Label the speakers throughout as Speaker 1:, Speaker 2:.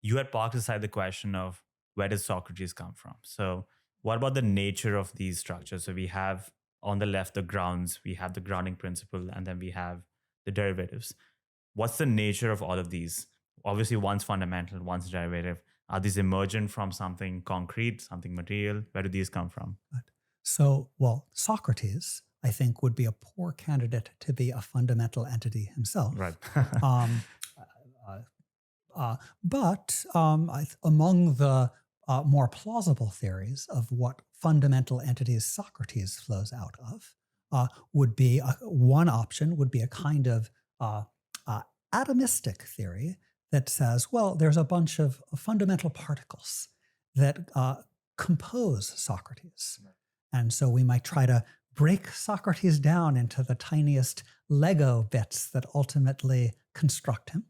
Speaker 1: you had parked aside the question of where does Socrates come from? So what about the nature of these structures? So we have on the left the grounds, we have the grounding principle, and then we have the derivatives. What's the nature of all of these? Obviously, one's fundamental, one's derivative. Are these emergent from something concrete, something material? Where do these come from?
Speaker 2: So, well, Socrates, I think, would be a poor candidate to be a fundamental entity himself.
Speaker 1: Right.
Speaker 2: But among the more plausible theories of what fundamental entities Socrates flows out of would be one option would be a kind of atomistic theory that says, well, there's a bunch of fundamental particles that compose Socrates. And so we might try to break Socrates down into the tiniest Lego bits that ultimately construct him.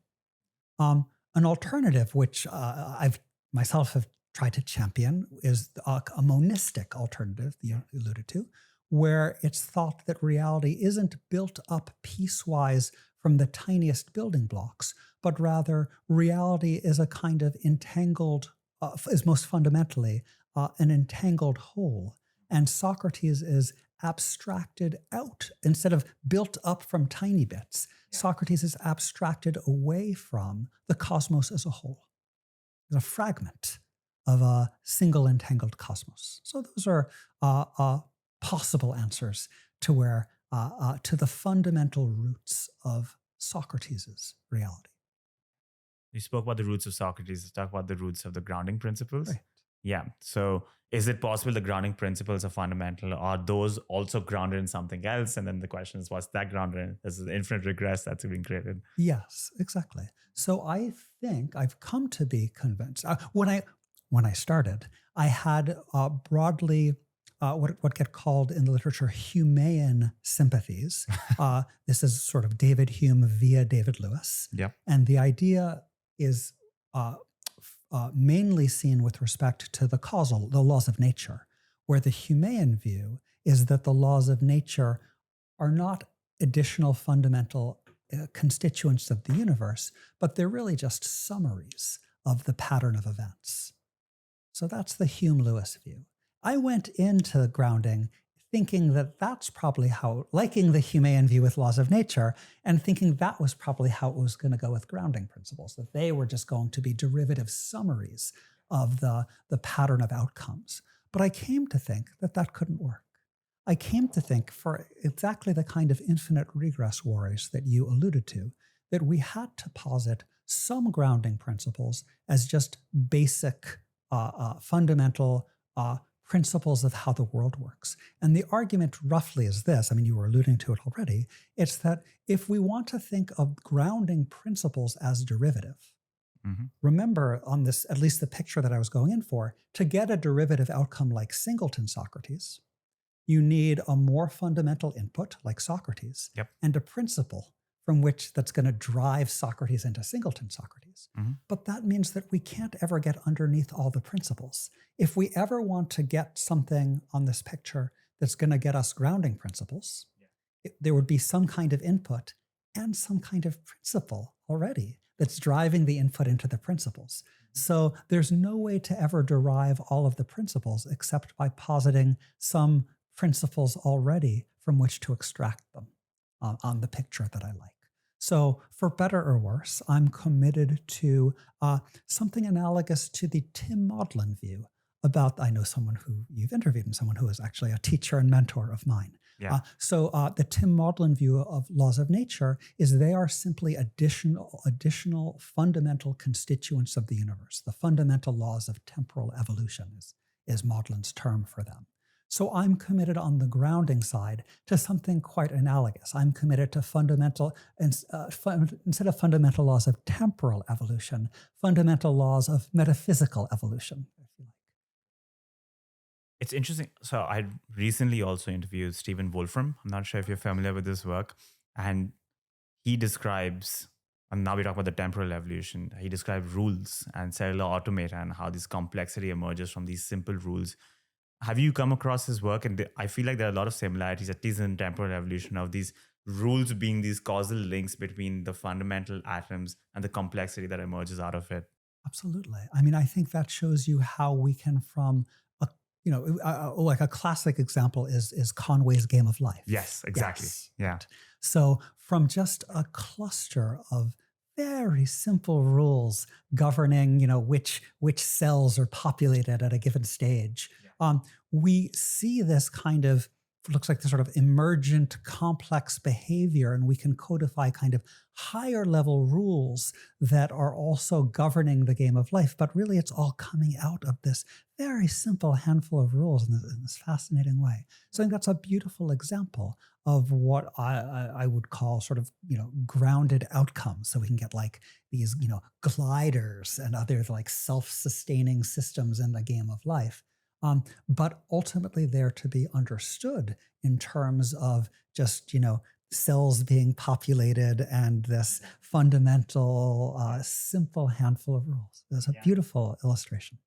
Speaker 2: An alternative, which I've myself have tried to champion, is a monistic alternative that you alluded to, where it's thought that reality isn't built up piecewise from the tiniest building blocks, but rather reality is a kind of entangled, is most fundamentally an entangled whole. And Socrates is abstracted out instead of built up from tiny bits. Socrates is abstracted away from the cosmos as a whole. It's a fragment of a single entangled cosmos. So those are possible answers to where to the fundamental roots of Socrates' reality.
Speaker 1: You spoke about the roots of Socrates. Let's talk about the roots of the grounding principles.
Speaker 2: Right.
Speaker 1: Yeah. So is it possible the grounding principles are fundamental? Are those also grounded in something else? And then the question is, what's that grounded in? This is the infinite regress that's been created.
Speaker 2: Yes, exactly. So I think I've come to be convinced. When I started, I had broadly what get called in the literature Humean sympathies. This is sort of David Hume via David Lewis.
Speaker 1: Yeah.
Speaker 2: And the idea is mainly seen with respect to the laws of nature, where the Humean view is that the laws of nature are not additional fundamental constituents of the universe, but they're really just summaries of the pattern of events. So that's the Hume-Lewis view. I went into grounding thinking that that's probably how, liking the Humean view with laws of nature, and thinking that was probably how it was going to go with grounding principles, that they were just going to be derivative summaries of the pattern of outcomes. But I came to think that that couldn't work. I came to think, for exactly the kind of infinite regress worries that you alluded to, that we had to posit some grounding principles as just basic, fundamental principles of how the world works. And the argument roughly is this, I mean, you were alluding to it already, it's that if we want to think of grounding principles as derivative, remember on this, at least the picture that I was going in for, to get a derivative outcome like singleton Socrates, you need a more fundamental input like Socrates, and a principle from which that's going to drive Socrates into singleton Socrates. But that means that we can't ever get underneath all the principles. If we ever want to get something on this picture that's going to get us grounding principles, there would be some kind of input and some kind of principle already that's driving the input into the principles. So there's no way to ever derive all of the principles except by positing some principles already from which to extract them on the picture that I like. So for better or worse, I'm committed to something analogous to the Tim Maudlin view about, I know someone who you've interviewed and someone who is actually a teacher and mentor of mine. So the Tim Maudlin view of laws of nature is they are simply additional fundamental constituents of the universe. The fundamental laws of temporal evolution is Maudlin's term for them. So I'm committed on the grounding side to something quite analogous. I'm committed to instead of fundamental laws of temporal evolution, fundamental laws of metaphysical evolution, if you like.
Speaker 1: It's interesting. So I recently also interviewed Stephen Wolfram. I'm not sure if you're familiar with this work. And he describes, and now we talk about the temporal evolution, he describes rules and cellular automata and how this complexity emerges from these simple rules. Have you come across his work? And I feel like there are a lot of similarities, at least in temporal evolution, of these rules being these causal links between the fundamental atoms and the complexity that emerges out of it.
Speaker 2: Absolutely. I mean, I think that shows you how we can, from a, like a classic example is Conway's Game of Life.
Speaker 1: Yes, exactly.
Speaker 2: Yes.
Speaker 1: Yeah.
Speaker 2: So from just a cluster of very simple rules governing, which cells are populated at a given stage, we see this kind of, looks like the sort of emergent complex behavior, and we can codify kind of higher level rules that are also governing the game of life. But really, it's all coming out of this very simple handful of rules in this fascinating way. So I think that's a beautiful example of what I would call sort of, grounded outcomes. So we can get like these, gliders and other like self-sustaining systems in the game of life. But ultimately they're to be understood in terms of just, cells being populated and this fundamental, simple handful of rules. That's a beautiful illustration.